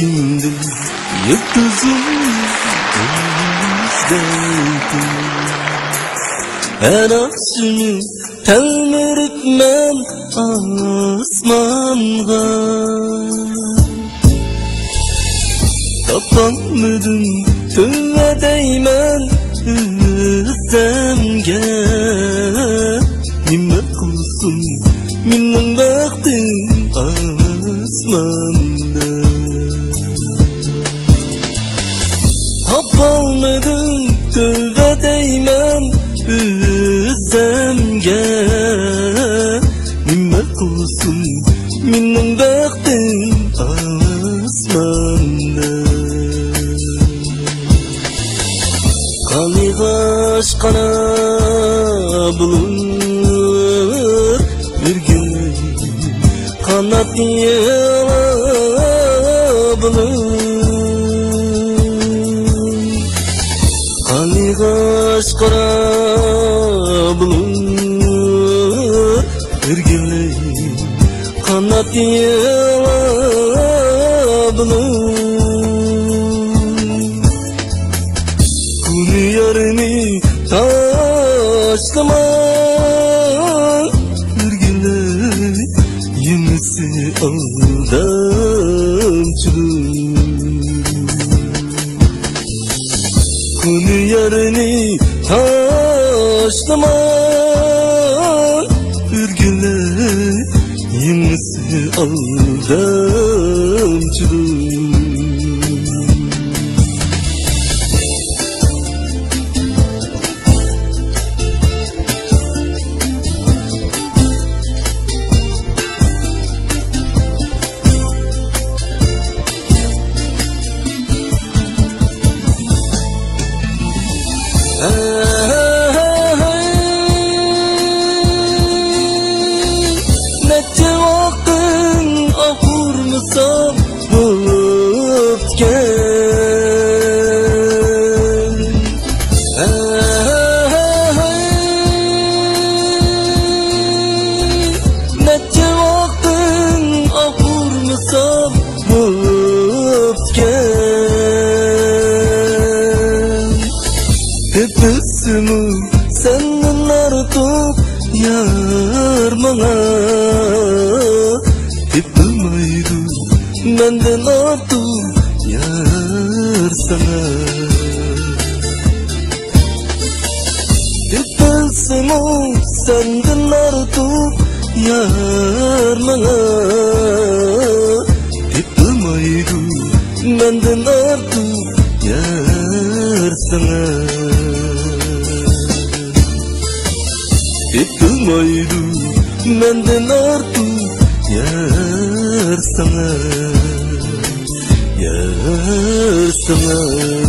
içimde yıldızım izledim. Her akşamı telmerip men asmanga tapamadım tüve değmen özlemge. Nime kılsın minning baktım asmanda. Tapamadım tüve değmen özlemge. Nime kılsın minning baktım asmanda. Kanigaş kana bulur bir gün kanat yala bulur. Kanigaş kana bulur bir gün kanat yala bulur. Yarını taşlama ürgüle yenisi aldamcılık. Kunu yarını taşlama ürgüle yenisi aldamcılık. Neçe vaktin ahurmısam öpken. Neçe vaktin ahurmısam öpken. Tepesimi senden artık yar bana. Tepilmaydı benden artık yar sana. Tepesimi senden artık yar bana. Tepilmaydı benden artık yar sana. Tepilmaydı benden artık yar sana, yar sana.